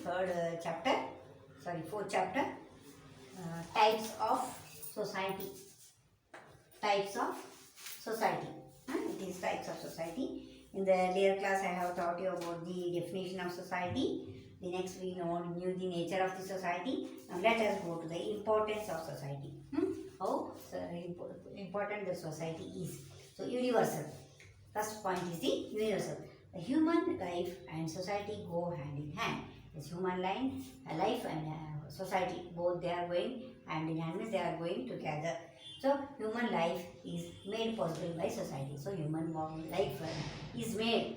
fourth chapter, types of society. Types of society. It is types of society. In the earlier class, I have taught you about the definition of society. The next we knew the nature of the society. Now let us go to the importance of society. How important the society is. So universal. First point is the universal. The human life and society go hand in hand. This human life and society, both they are going hand in hand, means they are going together. So human life is made possible by society. So human life is made.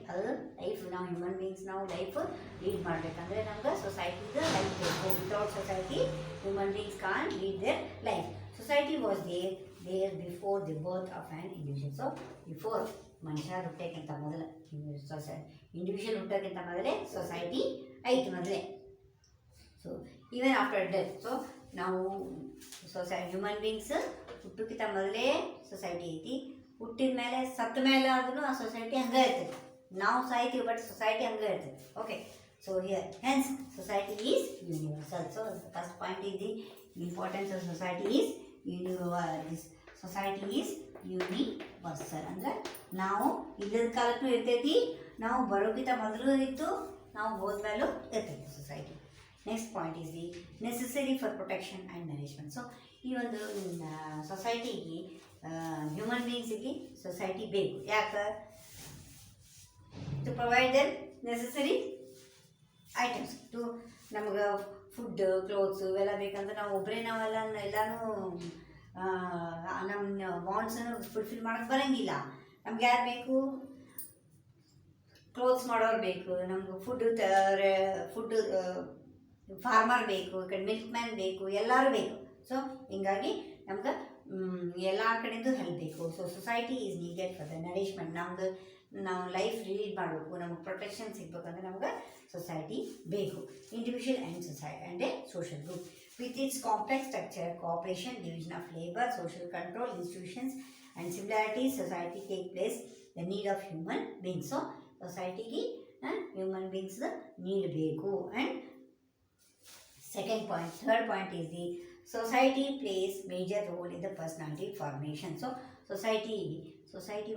Life now human beings now life lead ಮಾಡಬೇಕಂದ್ರೆ ನಮಗೆ society life ಬೇಕು. Without society human beings can't lead their life. Society was there before the birth of an individual. So before ಮನುಷ್ಯ ಹುಟ್ಟೋಕ್ಕಿಂತ ಮೊದಲು individual ಹುಟ್ಟೋಕ್ಕಿಂತ ಮೊದಲೇ society ಐತಿ ಮೊದಲೇ. So even after death, so ನಾವು human beings ಹುಟ್ಟೋಕ್ಕಿಂತ ಮೊದಲೇ ಸೊಸೈಟಿ ಐತಿ. ಹುಟ್ಟಿದ ಮೇಲೆ ಸತ್ತ ಮೇಲೆ ಆದ್ರೂ ಆ ಸೊಸೈಟಿ ಹಂಗೆ ಇರ್ತೈತಿ. ನಾವು ಸಾಯ್ತೀವಿ ಬಟ್ ಸೊಸೈಟಿ ಹಂಗೆ ಇರ್ತೈತಿ. Okay, so here hence society is universal. So first point is the importance of society is society is universal. ಅಂದರೆ ನಾವು ಇಲ್ಲದ ಕಾಲಕ್ಕೂ ಇರ್ತೈತಿ, ನಾವು ಬರೋಕ್ಕಿಂತ ಮೊದಲು ಇತ್ತು, ನಾವು ಹೋದ್ಮೇಲೂ ಇರ್ತೈತಿ society. Next point is the necessary for protection and management. So ಈ ಒಂದು ಸೊಸೈಟಿಗೆ ಹ್ಯೂಮನ್ ಬೀಯಿಂಗ್ಸಿಗೆ ಸೊಸೈಟಿ ಬೇಕು. ಯಾಕೆ? To provide their necessary items. To ನಮ್ಗೆ ಫುಡ್, ಕ್ಲೋತ್ಸು ಇವೆಲ್ಲ ಬೇಕಂದ್ರೆ ನಾವು ಒಬ್ಬರೇ ಎಲ್ಲನೂ ನಮ್ಮ ವಾಂಟ್ಸನ್ನು ಫುಲ್ಫಿಲ್ ಮಾಡೋಕ್ಕೆ ಬರೋಂಗಿಲ್ಲ. ನಮ್ಗೆ ಯಾರು ಬೇಕು? ಕ್ಲೋತ್ಸ್ ಮಾಡೋರು ಬೇಕು, ನಮ್ಗೆ ಫುಡ್ ಫಾರ್ಮರ್ ಬೇಕು, ಈ ಕಡೆ ಮಿಲ್ಕ್ ಮ್ಯಾನ್ ಬೇಕು, ಎಲ್ಲರೂ ಬೇಕು. ಸೊ ಹಿಂಗಾಗಿ ನಮ್ಗೆ ಎಲ್ಲ ಕಡೆಯಿಂದ ಹೆಲ್ಪ್ ಬೇಕು. So society is needed for the nourishment. ನಾವು ಲೈಫ್ ಲೀಡ್ ಮಾಡಬೇಕು, ನಮಗೆ ಪ್ರೊಟೆಕ್ಷನ್ ಸಿಗಬೇಕಂದ್ರೆ ನಮ್ಗೆ ಸೊಸೈಟಿ ಬೇಕು. Individual and A social group. With its complex structure, cooperation, division of labor, social control, institutions and similarities, society take place the need of human beings. So, society ki human beings the need beku. And third point is the society plays major role in the personality formation. So, society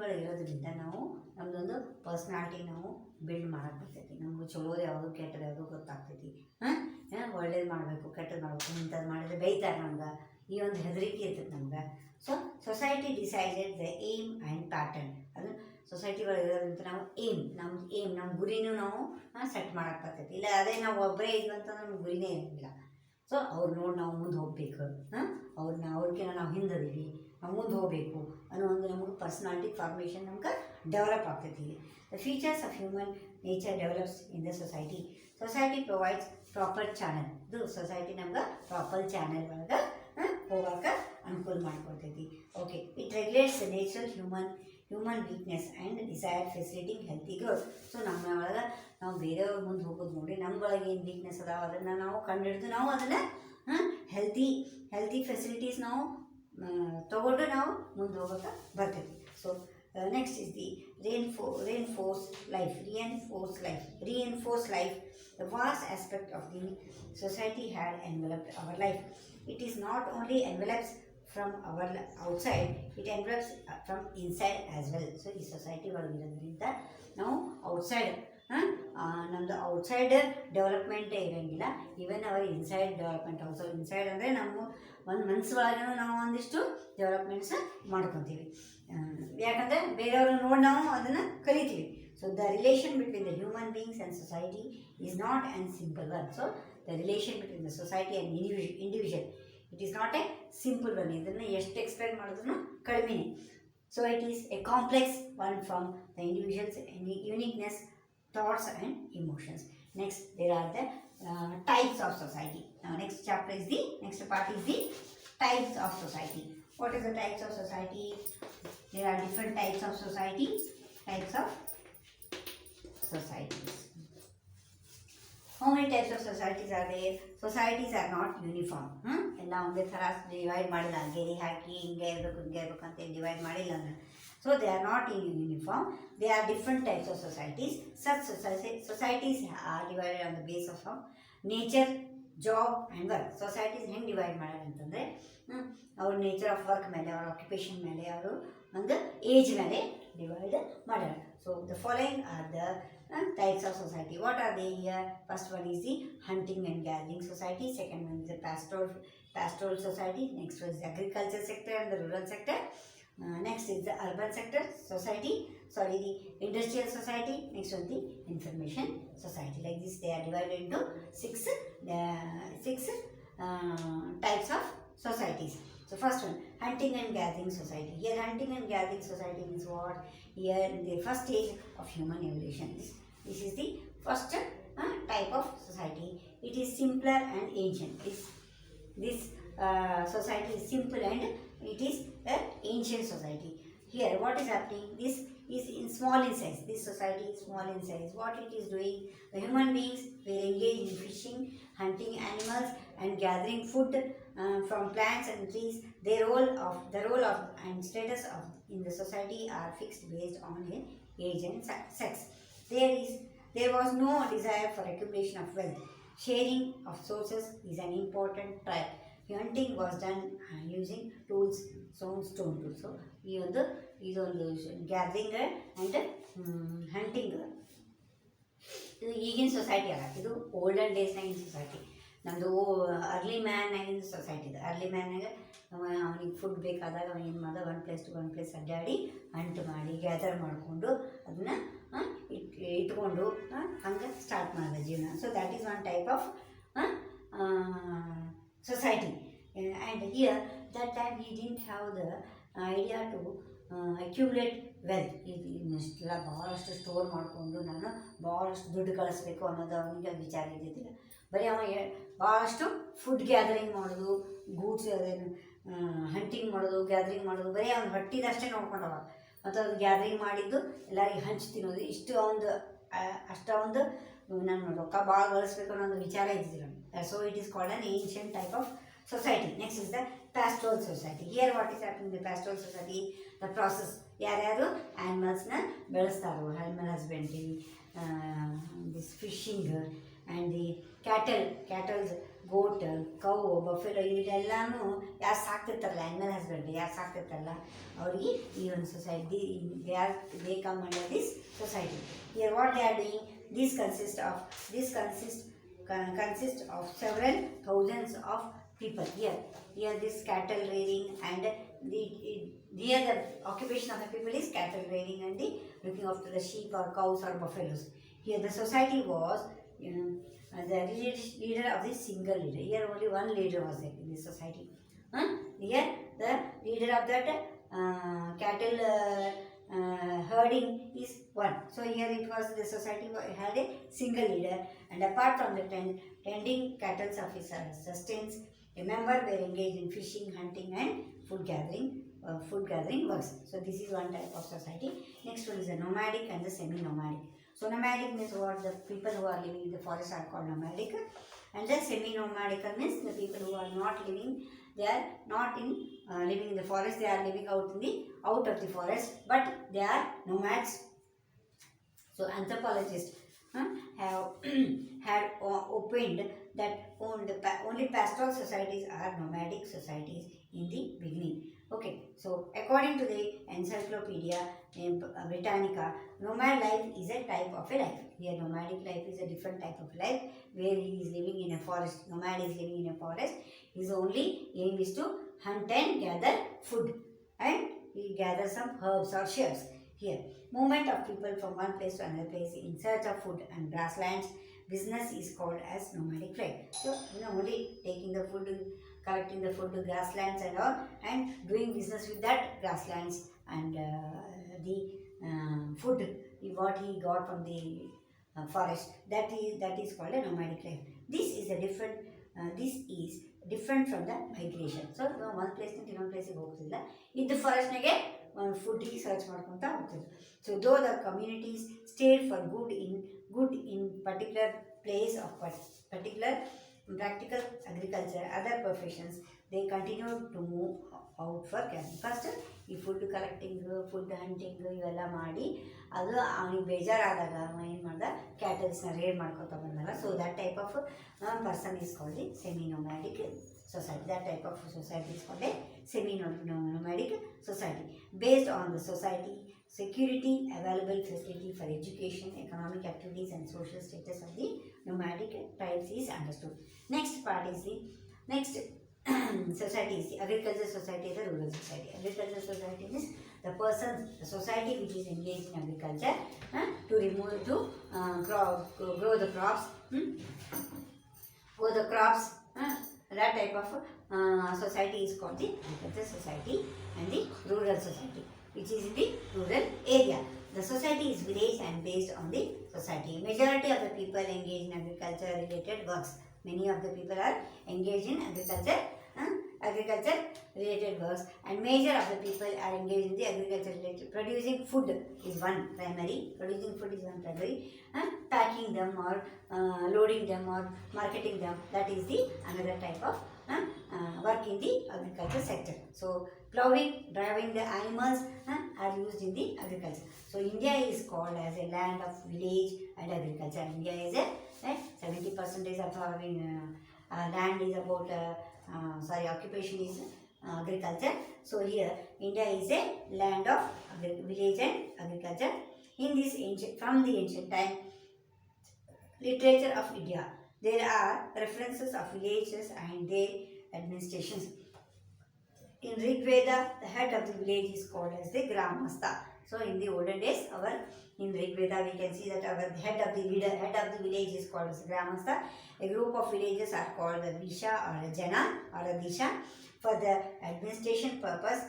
ಒಳಗೆ ಇರೋದ್ರಿಂದ ನಾವು ನಮ್ಮದೊಂದು personality ನಾವು build ಮಾಡೋಕ್ಕೆ ಬರ್ತೈತಿ. ನಮ್ಗೆ ಚಲೋದು ಯಾವುದು ಕೆಟ್ಟದ್ದು ಯಾವುದು ಗೊತ್ತಾಗ್ತೈತಿ. ಒಳ್ಳೇದು ಮಾಡಬೇಕು, ಕೆಟ್ಟದ್ದು ಮಾಡಬೇಕು, ಇಂಥದ್ದು ಮಾಡಿದ್ರೆ ಬೈತಾರೆ ನಮ್ಗೆ, ಈ ಒಂದು ಹೆದರಿಕೆ ಇರ್ತೈತೆ ನಮ್ಗೆ. So society decided the aim and pattern. ಅದು ಸೊಸೈಟಿ ಒಳಗೆ ಇರೋದ್ರಿಂದ ನಾವು ನಮ್ಮ ಗುರಿನೂ ನಾವು ಸೆಟ್ ಮಾಡೋಕ್ಕೆ ಬರ್ತೈತಿ. ಇಲ್ಲ ಅದೇ ನಾವು ಒಬ್ಬರೇ ಇದ್ವಿ ಅಂತಂದ್ರೆ ನಮ್ಮ ಗುರಿನೇ ಇರೋಂಗಿಲ್ಲ. ಸೊ ಅವ್ರು ನೋಡಿ ನಾವು ಮುಂದೆ ಹೋಗ್ಬೇಕು, ಅವ್ರಿಗಿಂತ ನಾವು ಹಿಂದದೀವಿ, ನಾವು ಮುಂದೆ ಹೋಗಬೇಕು ಅನ್ನೋ ಒಂದು ನಮಗೆ ಪರ್ಸ್ನಾಲಿಟಿ ಫಾರ್ಮೇಷನ್ ನಮ್ಗೆ ಡೆವಲಪ್ ಆಗ್ತೈತಿ. The features of human nature develops in the society. Society provides proper channel. ಇದು ಸೊಸೈಟಿ ನಮ್ಗೆ ಪ್ರಾಪರ್ ಚಾನಲ್ ಒಳಗೆ ಹೋಗೋಕೆ ಅನುಕೂಲ ಮಾಡ್ಕೊಡ್ತೈತಿ. Okay, it regulates the natural human weakness and desire facilitating healthy growth. So ನಮ್ಮ ಒಳಗೆ ನಾವು ಬೇರೆಯವ್ರ ಮುಂದೆ ಹೋಗೋದು ನೋಡಿ ನಮ್ಗೊಳಗೆ ಏನು ವೀಕ್ನೆಸ್ ಅದಾವ ಅದನ್ನು ನಾವು ಕಂಡುಹಿಡಿದು ನಾವು ಅದನ್ನು ಹೆಲ್ತಿ ಫೆಸಿಲಿಟೀಸ್ ನಾವು ತಗೊಂಡು ನಾವು ಮುಂದೆ ಹೋಗೋಕೆ ಬರ್ತೈತಿ. So next is the reinforce life. The vast aspect of the society had enveloped our life. It is not only envelops from our outside, it envelops from inside as well. So ಈ society ಒಳಗಿರೋದ್ರಿಂದ ನಾವು outside ನಮ್ಮದು outside ಡೆವಲಪ್ಮೆಂಟೇ ಇರೋಂಗಿಲ್ಲ, even our inside development also. Inside ಅಂದರೆ ನಮ್ಮ ಒಂದು ಮನಸ್ಸು ಒಳಗೂ ನಾವು ಒಂದಿಷ್ಟು ಡೆವಲಪ್ಮೆಂಟ್ಸ್ ಮಾಡ್ಕೊತೀವಿ. ಯಾಕಂದರೆ ಬೇರೆಯವರು ನೋಡಿ ನಾವು ಅದನ್ನು ಕಲಿತೀವಿ. So the relation between the human beings and society is not an simple one. So the relation between the society and individual it is not A simple one. ಇದನ್ನು ಎಷ್ಟು ಎಕ್ಸ್ಪ್ಲೇನ್ ಮಾಡಿದ್ರು ಕಡಿಮೆನೇ. So it is A complex one from the individuals uniqueness, thoughts and emotions. Next, there are the types of society. Now, next part is the types of society. What is the types of society? There are different types of society. Types of societies. How many types of societies are there? Societies are not uniform. ಎಲ್ಲ ಒಂದೇ ಥರ divide ಮಾಡಿಲ್ಲ, ಗೆರೆ ಹಾಕಿ ಹಿಂಗೆ ಇರಬೇಕು ಅಂತ divide ಮಾಡಿಲ್ಲ ಅಂದರೆ. So they are not in uniform. There are different types of societies. Such societies are divided on the basis of nature, job and work. Societies ಹೆಂಗೆ ಡಿವೈಡ್ ಮಾಡ್ಯಾರ ಅಂತಂದರೆ ಅವ್ರ ನೇಚರ್ ಆಫ್ ವರ್ಕ್ ಮೇಲೆ, ಅವ್ರ ಆಕ್ಯುಪೇಷನ್ ಮೇಲೆ, ಅವರು ಒಂದು ಏಜ್ ಮೇಲೆ ಡಿವೈಡ್ ಮಾಡ್ಯಾರ. So the following are the types of society. What are they here? First one is the hunting and gathering society. Second one is the pastoral society. Next one is the agriculture sector and the rural sector. Next is the urban sector society. Sorry, the industrial society. Next one the information society. Like this, they are divided into six types of societies. So first one, hunting and gathering society. Here hunting and gathering society means what? Here the first stage of human evolution. This is the first type of society. It is simpler and ancient. This society is simple and it is an ancient society. Here what is happening? This is in small in size. This society is small in size. What it is doing? The human beings were engaged in fishing, hunting animals and gathering food from plants and trees. The role of and status of in the society are fixed based on age and sex. There was no desire for accumulation of wealth. Sharing of sources is an important type. Hunting was done using tools, stone tools. So ಇದೊಂದು gathering and hunting. ಇದು ಈಗಿನ society ಅಲ್ಲ, ಇದು olden ಡೇಸ್ನಾಗಿನ society. ನಮ್ಮದು early ಮ್ಯಾನ್ನಾಗಿನ society ಇದೆ. Early ಮ್ಯಾನ್ನಾಗ ಅವನಿಗೆ ಫುಡ್ ಬೇಕಾದಾಗ ಅವನು ಏನು ಮಾಡ್ದ, one place to one place ಅಡ್ಡಾಡಿ ಹಂಟ್ ಮಾಡಿ ಗ್ಯಾದರ್ ಮಾಡಿಕೊಂಡು ಅದನ್ನು ಇಟ್ಕೊಂಡು ಹಂಗೆ ಸ್ಟಾರ್ಟ್ ಮಾಡಿದ ಜೀವನ. So that is one type of society. And here that time he didn't have the idea to accumulate wealth. ಇದನ್ನೆಲ್ಲ ಭಾಳಷ್ಟು ಸ್ಟೋರ್ ಮಾಡಿಕೊಂಡು ನಾನು ಭಾಳಷ್ಟು ದುಡ್ಡು ಕಳಿಸ್ಬೇಕು ಅನ್ನೋದು ಅವನಿಗೆ ವಿಚಾರ ಇದ್ದಿದ್ದಿಲ್ಲ. ಬರೀ ಅವ ಭಾಳಷ್ಟು ಫುಡ್ ಗ್ಯಾದರಿಂಗ್ ಮಾಡೋದು, ಗೂಡ್ಸ್ ಹಂಟಿಂಗ್ ಮಾಡೋದು, ಗ್ಯಾದರಿಂಗ್ ಮಾಡೋದು, ಬರೀ ಅವ್ನು ಹೊಟ್ಟಿದಷ್ಟೇ ನೋಡ್ಕೊಂಡವ. ಮತ್ತು ಅದು ಗ್ಯಾದರಿಂಗ್ ಮಾಡಿದ್ದು ಎಲ್ಲರಿಗೆ ಹಂಚಿ ತಿನ್ನೋದು, ಅಷ್ಟೊಂದು ನಾನು ರೊಕ್ಕ ಭಾಳ ಗಳಿಸ್ಬೇಕು ಅನ್ನೋ ಒಂದು ವಿಚಾರ ಇದ್ದಿದ್ದಿಲ್ಲ. So it is called an ancient type of society. Next is the pastoral society. Here what is happening in the pastoral society? The process. ಯಾರ್ಯಾರು ಆ್ಯನಿಮಲ್ಸ್ನ ಬೆಳೆಸ್ತಾರೋ, animal husbandry, this fishing and the cattles, goat, cow, buffalo, ಇದೆಲ್ಲನೂ ಯಾರು ಸಾಕ್ತಿರ್ತಾರಲ್ಲ, animal husbandry ಯಾರು ಸಾಕ್ತಿರ್ತಾರಲ್ಲ ಅವ್ರಿಗೆ ಈ ಒಂದು society, they come under this society. Here what they are doing? This consists of several thousands of people. Here this cattle rearing and here the occupation of the people is cattle rearing and the looking after the sheep or cows or buffaloes. Here the society was the leader of this single leader. Here only one leader was there in this society. Here the leader of that cattle herding is one. So here it was the society had a single leader, and apart from the tending cattle of his sustenance, a member were engaged in fishing, hunting and food gathering works. So this is one type of society. Next one is the nomadic and the semi-nomadic. So nomadic means what? The people who are living in the forest are called nomadic, and the semi-nomadic means the people who are not living, they are not in living in the forest, they are living out of the forest, but they are nomads. So anthropologists have had opined that only pastoral societies are nomadic societies in the beginning. Okay, so according to the Encyclopedia Britannica, nomad life is a type of a life. Here nomadic life is a different type of life where he is living in a forest. Nomad is living in a forest. His only aim is to hunt and gather food, and he gathers some herbs or shrubs. Here, movement of people from one place to another place in search of food and grasslands. Business is called as nomadic life. So, only taking the food, collecting the food to grasslands and all, and doing business with that grasslands and the food what he got from the forest. That is called a nomadic life. This is different from the migration. So, one place to another place ಹೋಗ್ತಿಲ್ಲ, ಇದ್ದ ಫಾರೆಸ್ಟ್ನಾಗೆ ಫುಡ್ಗೆ search ಮಾಡ್ಕೊತಾ ಹೋಗ್ತಿದ್ರು. So though the communities stayed for good in particular place of particular practical agriculture, other professions, they continue to move out for caring. First, ಈ food collecting, food hunting ಇವೆಲ್ಲ ಮಾಡಿ ಅದು ಅವನಿಗೆ ಬೇಜಾರಾದಾಗ ಏನು ಮಾಡ್ದ, ಕ್ಯಾಟಲ್ಸ್ನ ರೇಡ್ ಮಾಡ್ಕೊತಾ ಬಂದಾಗ. So that type of person is called the semi-nomadic society. That type of society is called a semi-nomadic society. Based on the society, security, available facility for education, economic activities and social status of the nomadic tribes is understood. Next part is the next society is the agricultural society and the rural society. Agricultural society is the person, the society which is engaged in agriculture to grow the crops, grow the crops. That type of society is called the agricultural society, and the rural society, which is in the rural area. The society is village and based on the society. Majority of the people engage in agriculture related works. Many of the people are engaged in agriculture related works, and major of the people are engaged in the agriculture related. Producing food is one primary. Packing them or loading them or marketing them, that is the another type of work in the agriculture sector. So plowing, driving the animals are used in the agriculture. So India is called as a land of village and agriculture. India is a 70% of our land is about occupation is agriculture. So here India is a land of village and agriculture. In this from the ancient time literature of India, there are references of villages and their administrations. In Rig Veda, the head of the village is called as the Gramastha. So in the olden days, in Rig Veda we can see that our head of the village is called as Gramastha. A group of villages are called a Visha or a Jana or a Disha. For the administration purpose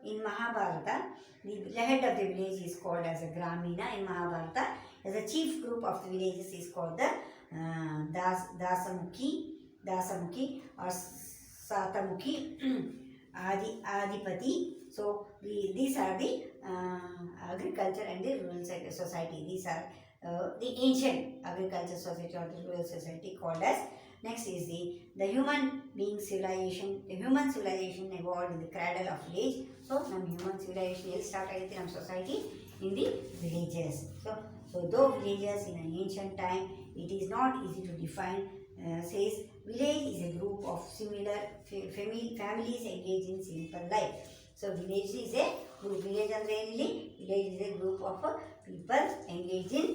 in Mahabharata, the head of the village is called as a Gramina in Mahabharata. As a chief group of the villages is called the Dasamukhi or Satamukhi, Adipati. So these are the agriculture and the rural society. These are the ancient agriculture society or the rural society called as. Next is the human being civilization. The human civilization evolved in the cradle of village. So ನಮ್ಮ human civilization ಎಲ್ಲಿ start ಆಗೈತೆ ನಮ್ಮ society in the villages. So though villages in an ancient time, it is not easy to define. Says village is a group of similar families engaged in simple life. So village is a group. Village andre ಇಲ್ಲಿ village is a group of people engaged in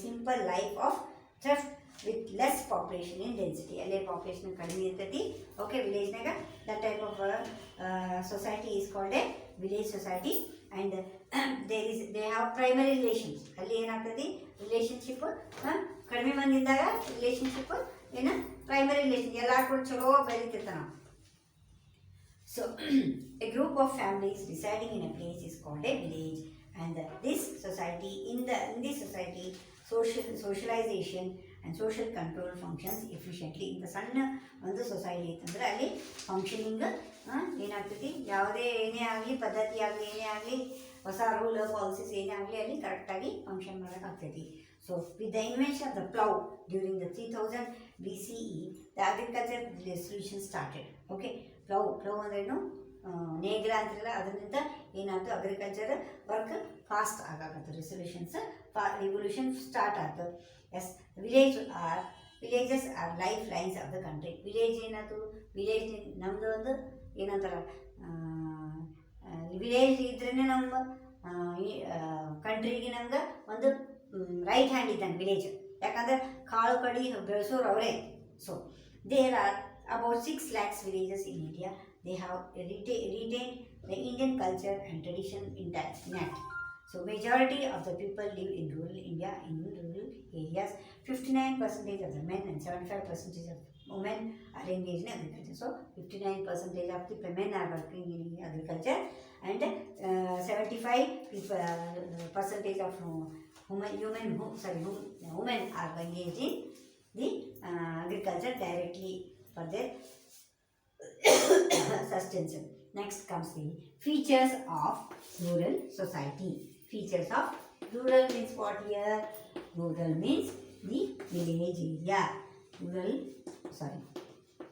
simple life of thrift with less population in density. Alle population kadime irtati. Okay, village naga that type of society is called a village society, and they have primary relations. ಅಲ್ಲಿ ಏನಾಗ್ತದೆ relationship ಕಡಿಮೆ ಮಂದಿದ್ದಾಗ relationship ಏನು primary relation ಎಲ್ಲರೂ ಕೂಡ ಚಲೋ ಬೆರೀತಿರ್ತಾವೆ ನಾವು. So a group of families residing in a place is called a village, and this society in this society socialization and social control functions efficiently. In the ಸಣ್ಣ ಒಂದು society ಇತ್ತಂದ್ರೆ ಅಲ್ಲಿ functioning ಏನಾಗ್ತೈತಿ, ಯಾವುದೇ ಏನೇ ಆಗಲಿ ಪದ್ಧತಿ ಆಗಲಿ ಏನೇ ಆಗಲಿ ಹೊಸ ರೂಲ್ ಪಾಲಿಸೀಸ್ ಏನೇ ಆಗಲಿ ಅಲ್ಲಿ ಕರೆಕ್ಟಾಗಿ function ಮಾಡೋಕ್ಕಾಗ್ತೈತಿ. So with the invention of the plow during the 3000 BCE, the agriculture revolution started. Okay, plow ಅಂದ್ರೇನು ನೇಗಿಲ ಅಂತಿರಲ್ಲ, ಅದರಿಂದ ಏನಾಯ್ತು ಅಗ್ರಿಕಲ್ಚರ್ ವರ್ಕ್ ಫಾಸ್ಟ್ ಆಗಾಕತ್ತು, ರಿವಲ್ಯೂಷನ್ ಸ್ಟಾರ್ಟ್ ಆಯ್ತು. As villages are life lines of the country. Village ಏನಾಯ್ತು, village ನಮ್ಮದು ಒಂದು ಏನಂತಾರ ವಿಲೇಜ್ ಇದ್ರೇ ನಮ್ಮ ಕಂಟ್ರಿಗೆ ನಮ್ಗೆ ಒಂದು ರೈಟ್ ಹ್ಯಾಂಡ್ ಇದ್ದಂಗೆ ವಿಲೇಜ್. ಯಾಕಂದರೆ ಕಾಳು ಕಡಿ ಬೆಳೆಸೋರು ಅವರೇ. So there are about 6 lakhs villages in India. They have retained the Indian culture and tradition intact. So majority of the people live in rural India, in rural areas. 59% of the men and 75% of women are engaged in agriculture. So 59% of the men are working in agriculture, and 75% of women are engaged in the agriculture directly for their sustenance. Next comes the features of rural society. Features of Rural means what here? Rural means the village area.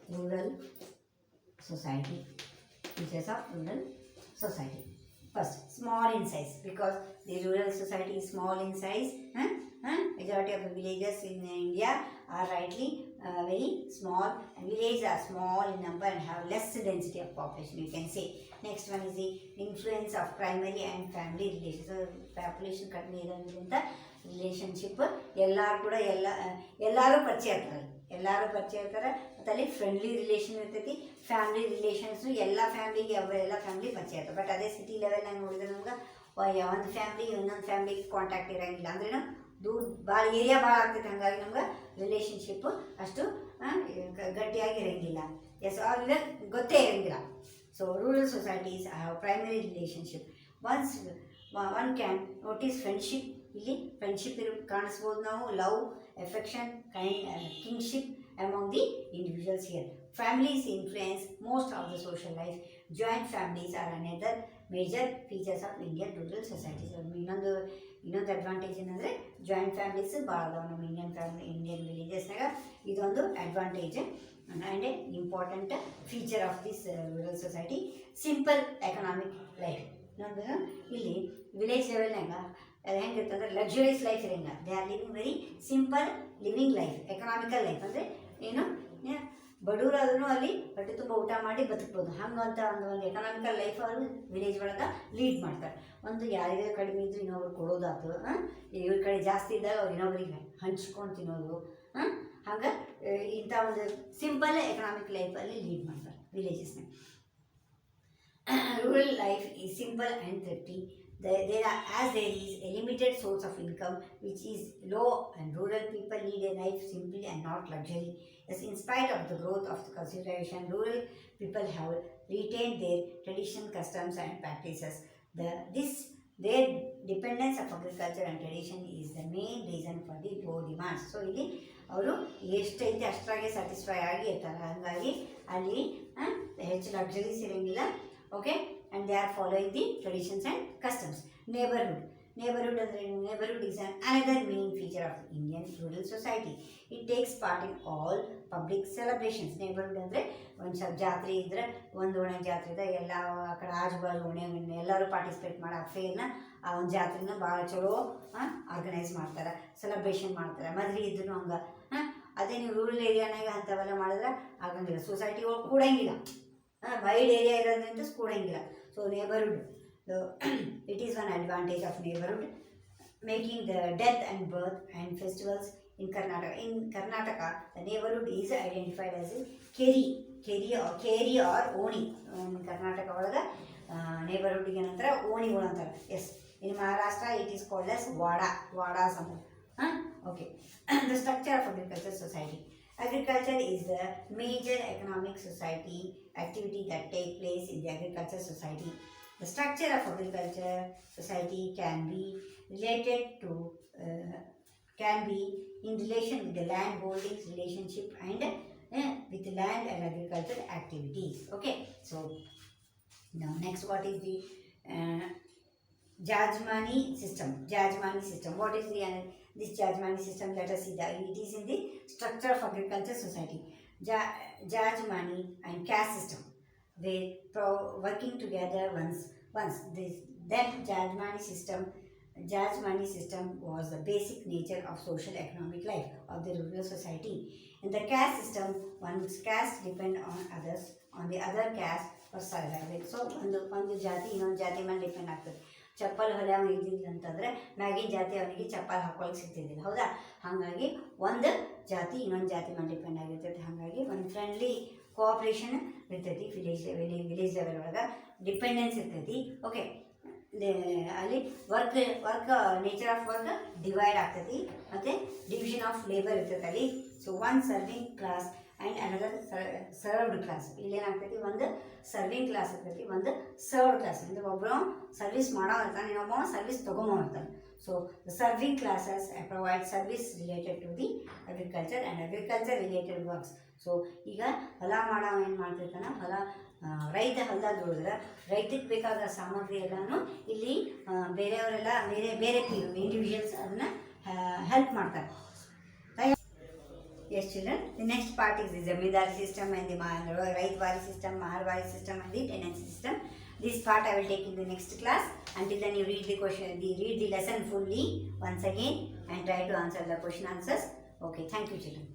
Rural society. Features of rural society. First, small in size, because the rural society is small in size. Majority of the villages in India are rightly very small, and villages are small in number and have less density of population, you can say. Next one is the influence of primary and family relations. So, population ಕಡಿಮೆ ಇರೋದ್ರಿಂದ relationship ಎಲ್ಲರೂ ಪರಿಚಯ ಇರ್ತಾರೆ ಮತ್ತು ಅಲ್ಲಿ friendly relation ಇರ್ತೈತಿ. Family relations ಎಲ್ಲ ಫ್ಯಾಮಿಲಿಗೆ ಅವರೆಲ್ಲ ಫ್ಯಾಮಿಲಿ ಪರಿಚಯ ಇರ್ತವೆ. ಬಟ್ ಅದೇ ಸಿಟಿ ಲೆವೆಲ್ನಾಗ ನೋಡಿದ್ರೆ ನಮ್ಗೆ ಒಂದು ಫ್ಯಾಮಿಲಿ ಇನ್ನೊಂದು ಫ್ಯಾಮಿಲಿಗೆ ಕಾಂಟ್ಯಾಕ್ಟ್ ಇರೋಂಗಿಲ್ಲ. ಅಂದ್ರೇನು ಭಾಳ ಏರಿಯಾ ಭಾಳ ಆಗ್ತೈತೆ, ಹಾಗಾಗಿ ನಮ್ಗೆ ರಿಲೇಷನ್ಶಿಪ್ಪು ಅಷ್ಟು ಗಟ್ಟಿಯಾಗಿ ಇರೋಂಗಿಲ್ಲ. ಎಸ್ ಅವ್ರಿಗೆ ಗೊತ್ತೇ ಇರೋಂಗಿಲ್ಲ. So rural societies have primary relationship. One can notice friendship. ಇಲ್ಲಿ ಫ್ರೆಂಡ್ಶಿಪ್ ಕಾಣಿಸ್ಬೋದು ನಾವು. Love, affection, kinship among the individuals here. Families influence most of the social life. Joint families are another major features of Indian rural societies. ಇನ್ನೊಂದು advantage ಏನಂದರೆ joint families ಭಾಳ ಅದಾವೆ ನಮ್ಮ Indian ವಿಲೇಜಸ್ನಾಗ. ಇದೊಂದು advantage and important feature of this rural society. Simple economic life. ಇನ್ನೊಂದು ಇಲ್ಲಿ village ಲೆವೆಲ್ನಾಗ ಹೆಂಗಿರ್ತಂದ್ರೆ luxurious life ಇರೋಂಗಿಲ್ಲ. They are living very simple living life. Economical life ಅಂದರೆ ಏನು, ಬಡವರಾದ್ರೂ ಅಲ್ಲಿ ಹೊಟ್ಟೆ ತುಂಬ ಊಟ ಮಾಡಿ ಬದುಕ್ಬೋದು. ಹಂಗಂತ ಒಂದು ಎಕನಾಮಿಕಲ್ ಲೈಫ್ ಅವರು ವಿಲೇಜ್ ಒಳಗೆ ಲೀಡ್ ಮಾಡ್ತಾರೆ. ಒಂದು ಯಾರಿಗೆ ಕಡಿಮೆ ಇದ್ದರೂ ಇನ್ನೊಬ್ರು ಕೊಡೋದಾಯ್ತು, ಇವ್ರ ಕಡೆ ಜಾಸ್ತಿ ಇದ್ದಾಗ ಅವ್ರು ಇನ್ನೊಬ್ರಿಗೆ ಹಂಚ್ಕೊಂಡು ತಿನ್ನೋದು, ಹಂಗೆ ಇಂಥ ಒಂದು ಸಿಂಪಲ್ ಎಕನಾಮಿಕ್ ಲೈಫಲ್ಲಿ ಲೀಡ್ ಮಾಡ್ತಾರೆ ವಿಲೇಜಸ್ನಾಗ. Rural life is simple and thrifty. As there is a limited source of income which is low, and rural people lead a life simply and not luxury. Yes, in spite of the growth of the consideration, rural people have retained their traditional customs and practices. Their dependence of agriculture and tradition is the main reason for the low demand. So ಇಲ್ಲಿ ಅವರು ಎಷ್ಟೈತೆ ಅಷ್ಟಾಗೆ satisfy ಆಗಿ ಇರ್ತಾರೆ. ಹಾಗಾಗಿ ಅಲ್ಲಿ ಹೆಚ್ಚು luxuries ಇರೋಂಗಿಲ್ಲ. Okay, and they are following the traditions and customs. Neighborhood is another main feature of Indian rural society. It takes part in all public celebrations. Neighborhood ಅಂದರೆ ಒಂದು ಸ್ವಲ್ಪ ಜಾತ್ರೆ ಇದ್ರೆ, ಒಂದು ಓಣೆ ಜಾತ್ರೆ ಇದೆ, ಎಲ್ಲ ಆ ಕಡೆ ಆಜು ಬಾಜು ಓಣೆ ಎಲ್ಲರೂ ಪಾರ್ಟಿಸಿಪೇಟ್ ಮಾಡೋ ಫೇರ್ನ ಆ ಒಂದು ಜಾತ್ರೆನ ಭಾಳ ಚಲೋ ಆರ್ಗನೈಸ್ ಮಾಡ್ತಾರೆ, ಸೆಲೆಬ್ರೇಷನ್ ಮಾಡ್ತಾರೆ. ಮದುವೆ ಇದ್ರೂ ಹಂಗೆ. ಅದೇ ನೀವು ರೂರಲ್ ಏರಿಯಾನಾಗ ಅಂಥವೆಲ್ಲ ಮಾಡಿದ್ರೆ ಆಗಂಗಿಲ್ಲ. ಸೊಸೈಟಿ ಒಳಗೆ ಕೂಡಂಗಿಲ್ಲ, ವೈಡ್ ಏರಿಯಾ ಇರೋದ್ರಿಂದ ಕೂಡಂಗಿಲ್ಲ. So neighbourhood, it is one advantage of neighborhood, making the death and birth and festivals in Karnataka. In Karnataka, the neighborhood is identified as a keri or oni. In Karnataka ಒಳಗೆ ನೇಬರ್ಹುಡ್ಗೆ ಏನಂತಾರೆ, ಓಣಿಗಳು ಅಂತಾರೆ. Yes, in Maharashtra it is called as wadas ಅಂತ. Okay. The structure of agriculture society. Agriculture is the major economic society activity that take place in the agriculture society. The structure of agriculture society can be in relation with the land holdings relationship and with land and agricultural activities. Okay, so now next, what is the Jajmani system? What is this Jajmani system? Let us see that it is in the structure of agriculture society. Jajmani and caste system, they working together once then Jajmani system was the basic nature of social economic life of the rural society. In the caste system, one's caste depend on others, on the other caste for survival. So ಒಂದು ಜಾತಿ ಇನ್ನೊಂದು ಜಾತಿ ಮೇಲೆ depend ಆಗ್ತದೆ. ಚಪ್ಪಲ್ ಹೊಲಿಯವ ಇದ್ದಿಲ್ಲ ಅಂತಂದರೆ ಮ್ಯಾಗಿನ ಜಾತಿ ಅವನಿಗೆ ಚಪ್ಪಲ್ ಹಾಕೊಳ್ಳೋಕೆ ಸಿಗ್ತಿದ್ದಿಲ್ಲ, ಹೌದಾ? ಹಾಗಾಗಿ ಒಂದು ಜಾತಿ ಇನ್ನೊಂದು ಜಾತಿ ಮೇಲೆ ಡಿಪೆಂಡ್ ಆಗಿರ್ತೈತಿ. ಹಾಗಾಗಿ ಒಂದು ಫ್ರೆಂಡ್ಲಿ ಕೋಆಪ್ರೇಷನ್ ಇರ್ತೈತಿ. ವಿಲೇಜ್ ಲೆವೆಲ್ ಒಳಗೆ ಡಿಪೆಂಡೆನ್ಸ್ ಇರ್ತೈತಿ. ಓಕೆ, ಅಲ್ಲಿ work nature of work divide ಆಗ್ತೈತಿ, ಮತ್ತು ಡಿವಿಷನ್ ಆಫ್ ಲೇಬರ್ ಇರ್ತೈತೆ ಅಲ್ಲಿ. So one serving class and another served class. ಇಲ್ಲೇನಾಗ್ತೈತಿ, ಒಂದು ಸರ್ವಿಂಗ್ ಕ್ಲಾಸ್ ಇರ್ತೈತಿ, ಒಂದು ಸರ್ವ್ಡ್ ಕ್ಲಾಸ್. ಅಂದರೆ ಒಬ್ಬರು ಸರ್ವಿಸ್ ಮಾಡೋ ಇರ್ತಾನೆ, ಇನ್ನೊಬ್ಬ ಸರ್ವಿಸ್ ತೊಗೊಂಬೋ ಇರ್ತಾನೆ. So the serving classes provide service related to the agriculture and agriculture related works. So ಈಗ ಹೊಲ ಮಾಡೋ ಏನು ಮಾಡ್ತಿರ್ತಾನೆ, ರೈತ ಹೊಲದಾಗ ದುಡಿದ್ರೆ ರೈತಕ್ಕೆ ಬೇಕಾದ ಸಾಮಗ್ರಿ ಎಲ್ಲನೂ ಇಲ್ಲಿ ಬೇರೆಯವರೆಲ್ಲ ಬೇರೆ ಇಂಡಿವಿಜುವಲ್ಸ್ ಅದನ್ನು ಹೆಲ್ಪ್ ಮಾಡ್ತಾರೆ. Yes children, the next part is the Zamindari system and the Raitwari system, Maharwari system and the tenancy system. This part I will take in the next class. Until then you read the lesson fully once again and try to answer the question answers. Okay, thank you children.